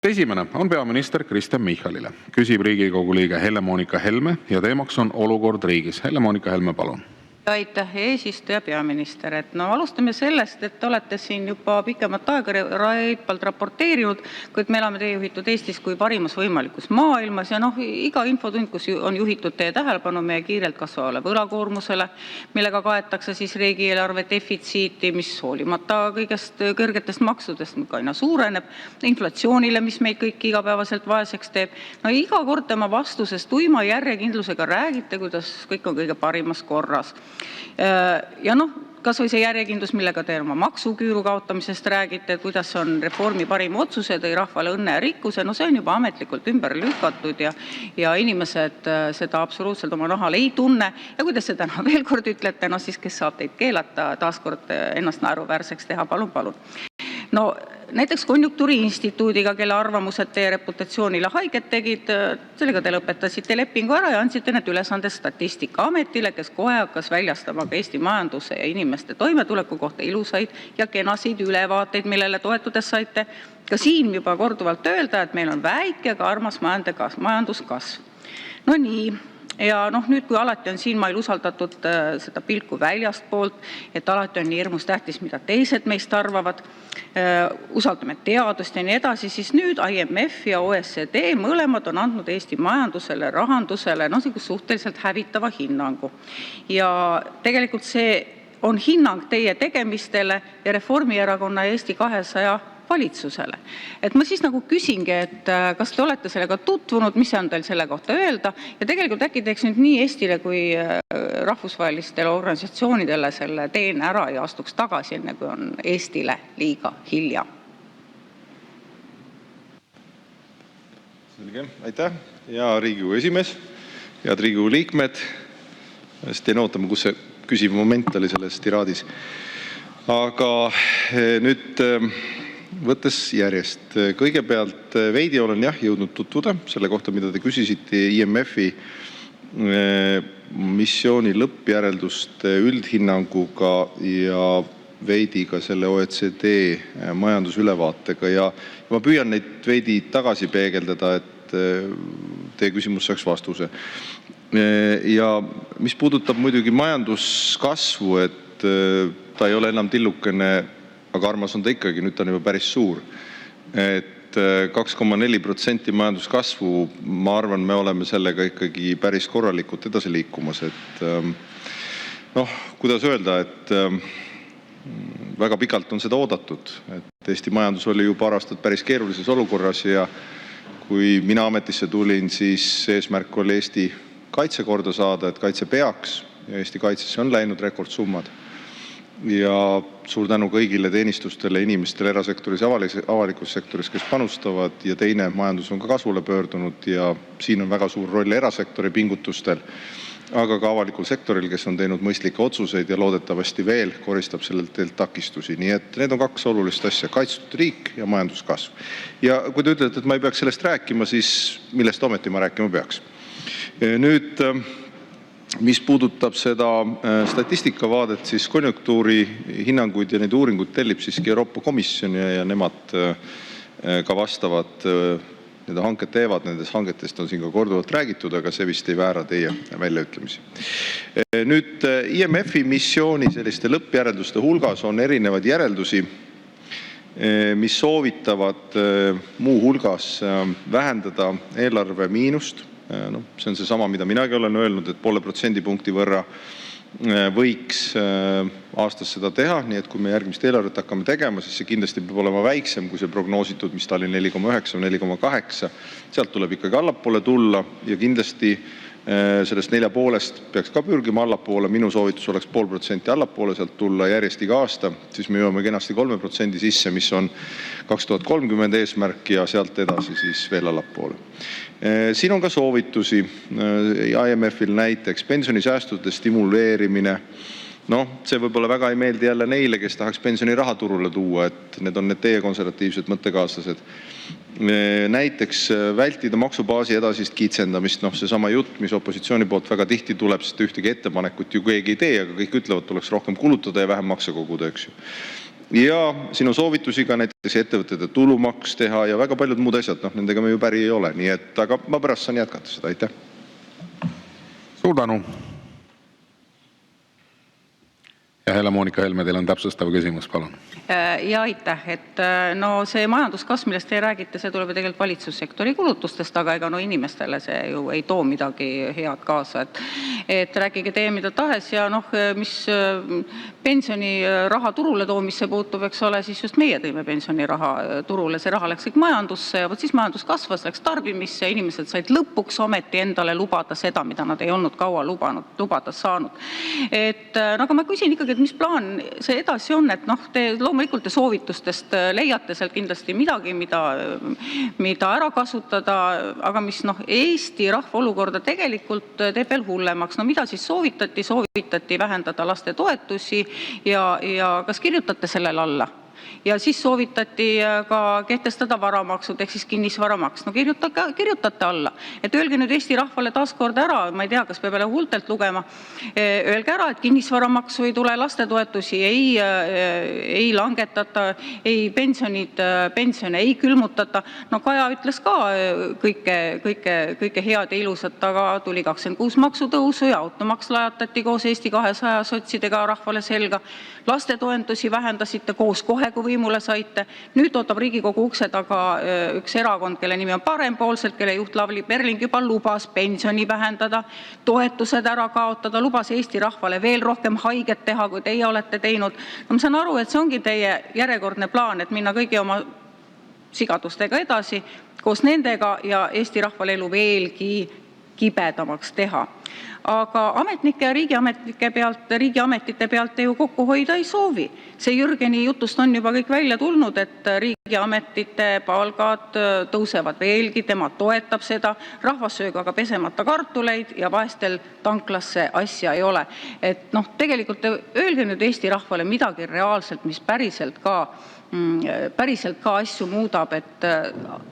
Esimene on peaminister Kristen Michalile. Küsib Riigikogu liige Helle-Moonika Helme ja teemaks on olukord riigis. Helle-Moonika Helme, palun. Aitäh, eesistuja, peaminister. Alustame sellest, et te olete siin juba pikemat aega reipalt raporteerinud, kuid me elame teie juhitud Eestis kui parimas võimalikus maailmas ja iga infotund, kus on juhitud teie tähelepanu meie kiirelt kasvavale võlakoormusele, millega kaetakse siis riigieelarve defitsiiti, mis hoolimata kõigest kõrgetest maksudest aina suureneb, inflatsioonile, mis meid kõik igapäevaselt vaeseks teeb. Iga kord tema vastuses tuima järjekindlusega räägite, kuidas kõik on kõige parimas korras. Ja kas või see järjekindlus, millega te oma maksuküüru kaotamisest räägite, kuidas on reformi parim otsus ja tõi rahvale õnne ja rikkuse, see on juba ametlikult ümber lükatud ja inimesed seda absoluutselt oma nahal ei tunne. Ja kui te seda veel kord ütlete, siis kes saab teid keelata taaskord ennast naeruväärseks teha, palun. Näiteks Konjunktuuriinstituudiga, kelle arvamused teie reputatsioonile haiget tegid, sellega te lõpetasite lepingu ära ja andsite need ülesanded Statistikaametile, kes kohe hakkas väljastama ka Eesti majanduse ja inimeste toimetuleku kohta ilusaid ja kenasid ülevaateid, millele toetudes saite ka siin juba korduvalt öelda, et meil on väike, aga armas majanduskasv. Nii. Ja nüüd, kui alati on siin mail usaldatud seda pilku väljastpoolt, et alati on nii hirmus tähtis, mida teised meist arvavad, usaldame teadust ja nii edasi, siis nüüd IMF ja OECD mõlemad on andnud Eesti majandusele, rahandusele suhteliselt hävitava hinnangu. Ja tegelikult see on hinnang teie tegemistele ja Reformierakonna ja Eesti 200 valitsusele. Ma siis küsingi, et kas te olete sellega tutvunud, mis on teil selle kohta öelda ja tegelikult äkki teeks nüüd nii Eestile kui rahvusvahelistele organisatsioonidele selle teene ära ja astuks tagasi, enne kui on Eestile liiga hilja. Selge, aitäh. Ja Riigikogu esimees, head Riigikogu liikmed. Teen ootama, kus see küsiv moment oli selles tiraadis. Aga nüüd võttes järjest. Kõigepealt veidi olen jõudnud tutvuda selle kohta, mida te küsisite IMF-i missiooni lõppjärelduste üldhinnanguga ja veidi ka selle OECD majandusülevaatega. Ja ma püüan neid veidi tagasi peegeldada, et teie küsimus saaks vastuse. Ja mis puudutab muidugi majanduskasvu, et ta ei ole enam tillukene, aga armas on ta ikkagi, nüüd ta on juba päris suur. Et 2,4% majanduskasvu, ma arvan, me oleme sellega ikkagi päris korralikult edasi liikumas. Et kuidas öelda, et väga pikalt on seda oodatud. Et Eesti majandus oli ju paar aastat päris keerulises olukorras ja kui mina ametisse tulin, siis eesmärk oli Eesti kaitse korda saada, et kaitse peaks ja Eesti kaitsesse on läinud rekordsummad. Ja suur tänu kõigile teenistustele, inimestele erasektoris ja avalikus sektoris, kes panustavad ja teine majandus on ka kasvule pöördunud ja siin on väga suur roll erasektori pingutustel, aga ka avalikul sektoril, kes on teinud mõistlikke otsuseid ja loodetavasti veel koristab sellelt teelt takistusi. Nii et need on kaks olulist asja, kaitstud riik ja majanduskasv. Ja kui te ütlete, et ma ei peaks sellest rääkima, siis millest ometi ma rääkima peaks. Nüüd mis puudutab seda statistikavaadet, siis konjunktuuri hinnanguid ja neid uuringuid tellib siiski Euroopa Komisjon ja nemad ka vastavad need hanked teevad. Nendest hangetest on siin ka korduvalt räägitud, aga see vist ei väära teie väljaütlemisi. Nüüd IMF-i missiooni selliste lõppjärelduste hulgas on erinevaid järeldusi, mis soovitavad muu hulgas vähendada eelarve miinust. See on see sama, mida minagi olen öelnud, et 0,5% võrra võiks aastas seda teha, nii et kui me järgmist eelarvet hakkame tegema, siis see kindlasti peab olema väiksem kui see prognoositud, mis ta oli 4,9 või 4,8. Sealt tuleb ikkagi allapoole tulla ja kindlasti sellest 4,5 peaks ka pürgima allapoole. Minu soovitus oleks 0,5% allapoole sealt tulla järjest iga aasta, siis me jõuame kenasti 3% sisse, mis on 2030 eesmärk ja sealt edasi siis veel allapoole. Siin on ka soovitusi IMF-il näiteks pensionisäästude stimuleerimine. See võib-olla väga ei meeldi jälle neile, kes tahaks pensioniraha turule tuua, et need on need teie konservatiivsed mõttekaaslased. Näiteks vältida maksubaasi edasist kitsendamist, see sama jutt, mis opositsiooni poolt väga tihti tuleb, sest ühtegi ettepanekut ju keegi ei tee, aga kõik ütlevad, tuleks rohkem kulutada ja vähem makse koguda, eks ju. Ja sinu soovitusi ka näiteks ettevõtete tulumaks teha ja väga paljud muud asjad, nendega me ju päri ei ole. Nii et, aga ma pärast saan jätkata seda. Aitäh. Suur tänu. Ja Helle-Moonika Helme, teil on täpsustav küsimus, palun. Ja aitäh, et no see majanduskasv, millest te räägite, see tuleb ju tegelikult valitsussektori kulutustest, aga ega no inimestele see ju ei too midagi head kaasa, et rääkige teie mida tahes ja mis pensioniraha turule toomisse puutub, eks ole, siis just meie tõime pensioniraha turule, see raha läks kõik majandusse ja siis majandus kasvas, läks tarbimisse, inimesed said lõpuks ometi endale lubada seda, mida nad ei olnud kaua lubada saanud. Aga ma küsin ikkagi, et mis plaan see edasi on, et te loomulikult te soovitustest leiate sealt kindlasti midagi, mida ära kasutada, aga mis Eesti rahva olukorda tegelikult teeb veel hullemaks. Mida siis soovitati? Soovitati vähendada laste toetusi ja kas kirjutate sellele alla? Ja siis soovitati ka kehtestada varamaksud ehk siis kinnisvaramaks. Kirjutate alla. Et öelge nüüd Eesti rahvale taaskord ära, ma ei tea, kas peab jälle huultelt lugema, öelge ära, et kinnisvaramaksu ei tule, lastetoetusi ei langetata, ei pensione ei külmutata. Kaja ütles ka kõike head ja ilusat, aga tuli 26 maksutõusu ja automaks lajatati koos Eesti 200 sotsidega rahvale selga. Lastetoetusi vähendasite koos kohe, kui võimule saite. Nüüd ootab Riigikogu ukse taga üks erakond, kelle nimi on Parempoolsed, kelle juht Lavly Perling juba lubas pensioni vähendada, toetused ära kaotada, lubas Eesti rahvale veel rohkem haiget teha, kui teie olete teinud. Ma saan aru, et see ongi teie järjekordne plaan, et minna kõigi oma sigadustega edasi koos nendega ja Eesti rahvale elu veelgi kibedamaks teha. Aga ametnike ja riigiametite pealt te ju kokku hoida ei soovi. See Jürgeni jutust on juba kõik välja tulnud, et riigiametite palgad tõusevad veelgi, tema toetab seda, rahvas söög aga pesemata kartuleid ja vaestel tanklasse asja ei ole. Et tegelikult öelge nüüd Eesti rahvale midagi reaalselt, mis päriselt ka asju muudab, et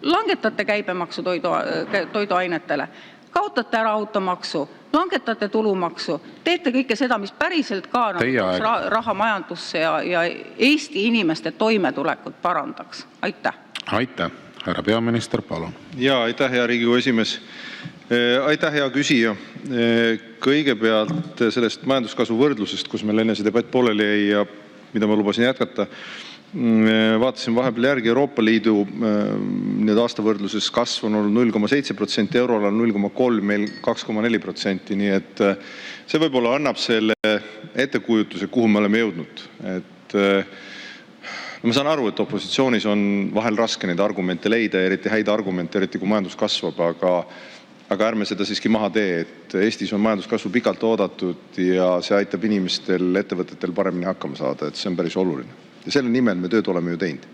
langetate käibemaksu toiduainetele, kaotate ära automaksu, langetate tulumaksu, teete kõike seda, mis päriselt ka raha majandusse ja Eesti inimeste toimetulekut parandaks. Aitäh. Aitäh. Härra peaminister, palun. Ja aitäh, hea Riigikogu esimees. Aitäh, hea küsija. Kõigepealt sellest majanduskasvu võrdlusest, kus meil enne see debatt pooleli jäi ja mida ma lubasin jätkata. Vaatasin vahepeal järgi Euroopa Liidu aastavõrdluses kasv on olnud 0,7%, euroala on 0,3%, meil 2,4%. Nii et see võib-olla annab selle ettekujutuse, kuhu me oleme jõudnud. Ma saan aru, et opositsioonis on vahel raske neid argumente leida, eriti häid argumente, eriti kui majandus kasvab, aga ärme seda siiski maha tee, et Eestis on majanduskasvu pikalt oodatud ja see aitab inimestel, ettevõtetel paremini hakkama saada, et see on päris oluline. Ja selle nimel me tööd oleme ju teinud.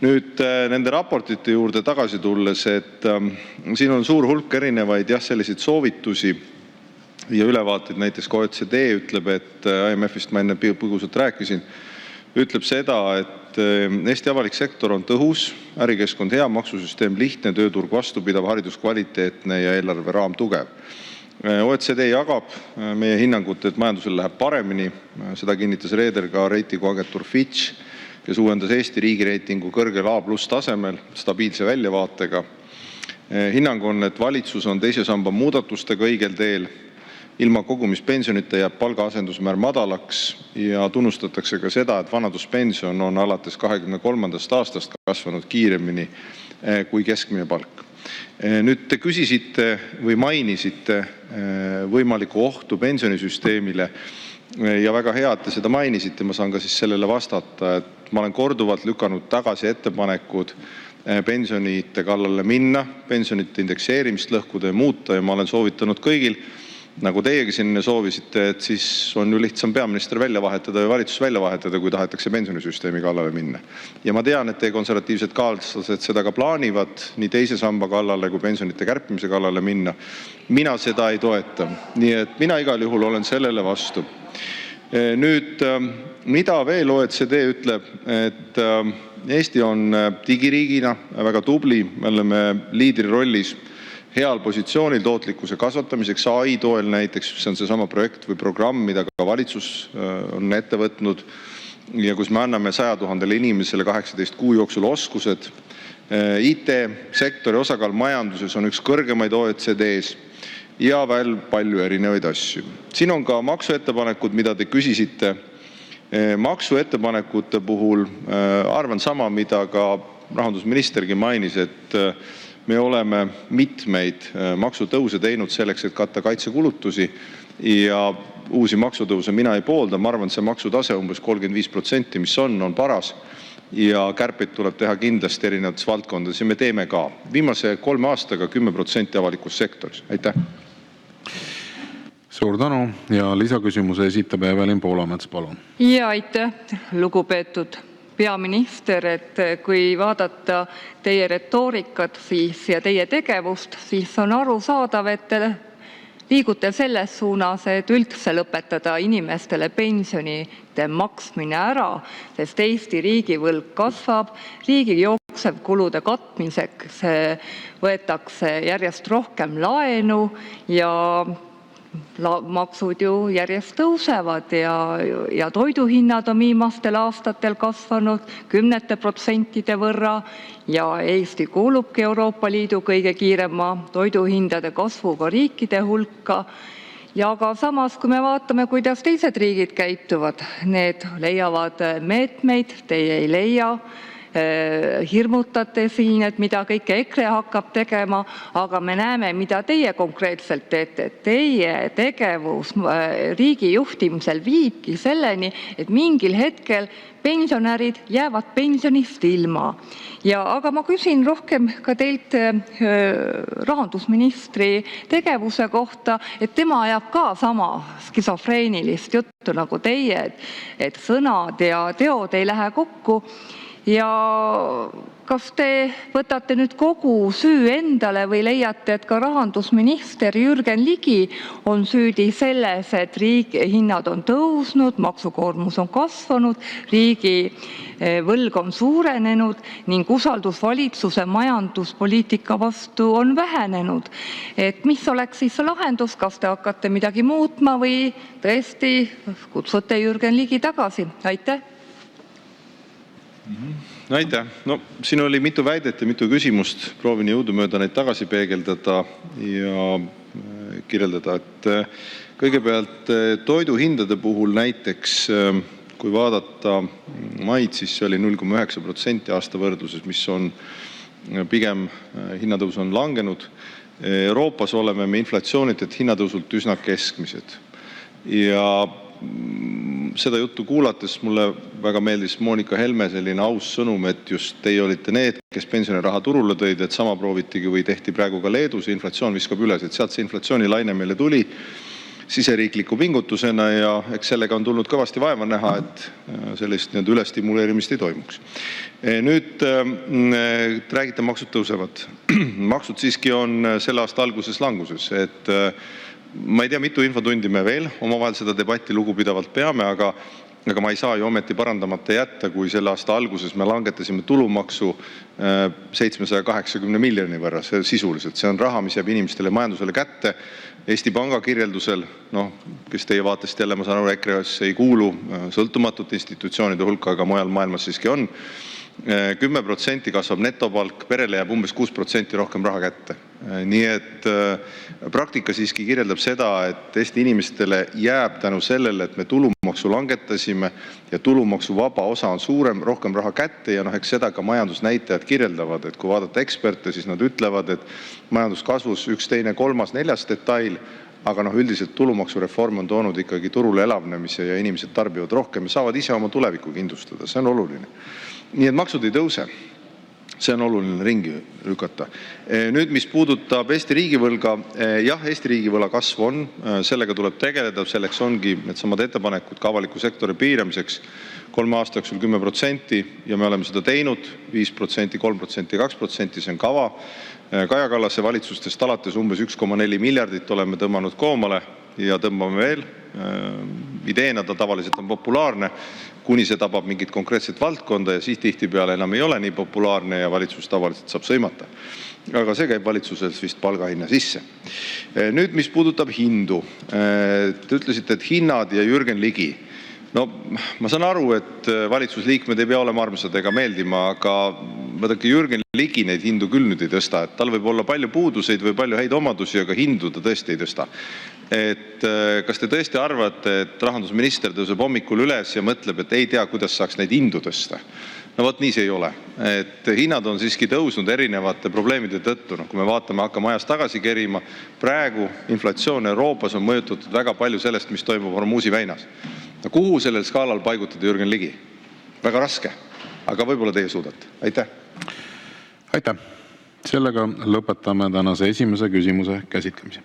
Nüüd nende raportite juurde tagasi tulles, et siin on suur hulk erinevaid selliseid soovitusi ja ülevaateid, näiteks ka OECD ütleb, et IMF-ist ma enne põgusalt rääkisin, ütleb seda, et Eesti avalik sektor on tõhus, ärikeskkond hea, maksusüsteem lihtne, tööturg vastupidav, haridus kvaliteetne ja eelarve raam tugev. OECD jagab meie hinnangut, et majandusel läheb paremini. Seda kinnitas reeder ka reitinguagentuur Fitch, kes uuendas Eesti riigireitingu kõrgel A+ tasemel stabiilse väljavaatega. Hinnang on, et valitsus on teise samba muudatustega õigel teel. Ilma kogumispensionita jääb palgaasendusmäär madalaks ja tunnustatakse ka seda, et vanaduspension on alates 2023. aastast kasvanud kiiremini kui keskmine palk. Nüüd te küsisite või mainisite võimalikku ohtu pensionisüsteemile ja väga hea, et te seda mainisite. Ma saan ka siis sellele vastata, et ma olen korduvalt lükanud tagasi ettepanekud pensionite kallale minna, pensionite indekseerimist lõhkuda ja muuta, ja ma olen soovitanud kõigil, nagu teiegi siin soovisite, et siis on ju lihtsam peaminister välja vahetada või valitsus välja vahetada, kui tahetakse pensionisüsteemi kallale minna. Ja ma tean, et teie konservatiivsed kaaslased seda ka plaanivad, nii teise samba kallale kui pensionite kärpimise kallale minna. Mina seda ei toeta. Nii et mina igal juhul olen sellele vastu. Nüüd, mida veel OECD ütleb, et Eesti on digiriigina väga tubli, me oleme liidri rollis heal positsioonil tootlikkuse kasvatamiseks, AI toel näiteks, see on seesama projekt või programm, mida ka valitsus on ette võtnud. ja kus me anname 100 000 inimesele 18 kuu jooksul oskused. IT-sektori osakaal majanduses on üks kõrgemaid OECD-s ja veel palju erinevaid asju. Siin on ka maksuettepanekud, mida te küsisite. Maksuettepanekute puhul arvan sama, mida ka rahandusministergi mainis, et me oleme mitmeid maksutõuse teinud selleks, et katta kaitsekulutusi, ja uusi maksutõuse mina ei poolda. Ma arvan, et see maksutase umbes 35%, mis on paras, ja kärpeid tuleb teha kindlasti erinevates valdkondades ja me teeme ka. Viimase 3 aastaga 10% avalikus sektoris. Aitäh! Suur tänu ja lisaküsimuse esitab Evelin Poolamets, palun. Ja aitäh, lugupeetud peaminister, et kui vaadata teie retoorikat ja teie tegevust, siis on arusaadav, et te liigute selles suunas, et üldse lõpetada inimestele pensionide maksmine ära, sest Eesti riigivõlg kasvab, riigi jooksevkulude katmiseks võetakse järjest rohkem laenu ja maksud ju järjest tõusevad ja toiduhinnad on viimastel aastatel kasvanud 10% võrra ja Eesti kuulubki Euroopa Liidu kõige kiirema toiduhindade kasvuga riikide hulka. Ja aga samas, kui me vaatame, kuidas teised riigid käituvad, need leiavad meetmeid, teie ei leia. Hirmutate siin, et mida kõike EKRE hakkab tegema, aga me näeme, mida teie konkreetselt teete. Teie tegevus riigi juhtimisel viibki selleni, et mingil hetkel pensionärid jäävad pensionist ilma. Aga ma küsin rohkem ka teilt rahandusministri tegevuse kohta, et tema ajab ka sama skisofreenilist juttu nagu teie, et sõnad ja teod ei lähe kokku. Ja kas te võtate nüüd kogu süü endale või leiate, et ka rahandusminister Jürgen Ligi on süüdi selles, et riigi hinnad on tõusnud, maksukoormus on kasvanud, riigi võlg on suurenenud ning usaldus valitsuse majanduspoliitika vastu on vähenenud? Et mis oleks siis lahendus, kas te hakkate midagi muutma või tõesti kutsute Jürgen Ligi tagasi? Aitäh! Aitäh! No siin oli mitu väidet ja mitu küsimust. Proovin jõudumööda neid tagasi peegeldada ja kirjeldada, et kõigepealt toiduhindade puhul näiteks, kui vaadata maid, siis see oli 0,9% aasta võrdluses, mis on pigem hinnatõus on langenud. Euroopas oleme me inflatsioonilt, et hinnatõusult üsna keskmised. Ja seda juttu kuulates mulle väga meeldis Moonika Helme selline aus sõnum, et just teie olite need, kes pensioniraha turule tõid, et sama proovitigi või tehti praegu ka Leedus, inflatsioon viskab üles, et sealt see inflatsioonilaine meile tuli siseriikliku pingutusena ja eks sellega on tulnud kõvasti vaeva näha, et sellist ülestimuleerimist ei toimuks. Nüüd räägite, maksud tõusevad. Maksud siiski on selle aasta alguses languses, et ma ei tea, mitu infotundi me veel omavahel seda debatti lugupidavalt peame, aga ma ei saa ju ometi parandamata jätta, kui selle aasta alguses me langetasime tulumaksu 780 miljoni võrra sisuliselt. See on raha, mis jääb inimestele majandusele kätte. Eesti Panga kirjeldusel, kes teie vaatest jälle, ma saan aru, EKRE-s ei kuulu sõltumatute institutsioonide hulka, aga mujal maailmas siiski on, 10% kasvab netopalk, perele jääb umbes 6% rohkem raha kätte. Nii et praktika siiski kirjeldab seda, et Eesti inimestele jääb tänu sellele, et me tulumaksu langetasime ja tulumaksu vaba osa on suurem, rohkem raha kätte ja eks seda ka majandusnäitajad kirjeldavad, et kui vaadata eksperte, siis nad ütlevad, et majanduskasvus 1, 2, 3, 4 detail, aga üldiselt tulumaksureform on toonud ikkagi turule elavnemise ja inimesed tarbivad rohkem ja saavad ise oma tulevikku kindlustada. See on oluline. Nii et maksud ei tõuse. See on oluline ringi lükata. Nüüd, mis puudutab Eesti riigivõlga, jah, Eesti riigivõla kasv on, sellega tuleb tegeleda, selleks ongi needsamad ettepanekud ka avaliku sektori piiramiseks 3 aasta jooksul 10% ja me oleme seda teinud, 5%, 3%, 2%, see on kava. Kaja Kallase valitsustest alates umbes 1,4 miljardit oleme tõmmanud koomale ja tõmbame veel. Ideena ta tavaliselt on populaarne, kuni see tabab mingit konkreetset valdkonda ja siis tihtipeale enam ei ole nii populaarne ja valitsus tavaliselt saab sõimata. Aga see käib valitsuses vist palgahinna sisse. Nüüd, mis puudutab hindu. Te ütlesite, et hinnad ja Jürgen Ligi. No ma saan aru, et valitsusliikmed ei pea olema armsad ega meeldima, aga vaadake, Jürgen Ligi neid hindu küll nüüd ei tõsta. Tal võib olla palju puuduseid või palju häid omadusi, aga hindu ta tõesti ei tõsta. Kas te tõesti arvate, et rahandusminister tõuseb hommikul üles ja mõtleb, et ei tea, kuidas saaks neid hindu tõsta? No vot nii see ei ole. Hinnad on siiski tõusnud erinevate probleemide tõttu. Kui me vaatame, hakkame ajas tagasi kerima, praegu inflatsioon Euroopas on mõjutatud väga palju sellest, mis toimub Hormuzi väinas. Kuhu sellel skaalal paigutada Jürgen Ligi? Väga raske, aga võib-olla teie suudate. Aitäh! Aitäh! Sellega lõpetame tänase esimese küsimuse käsitlemise.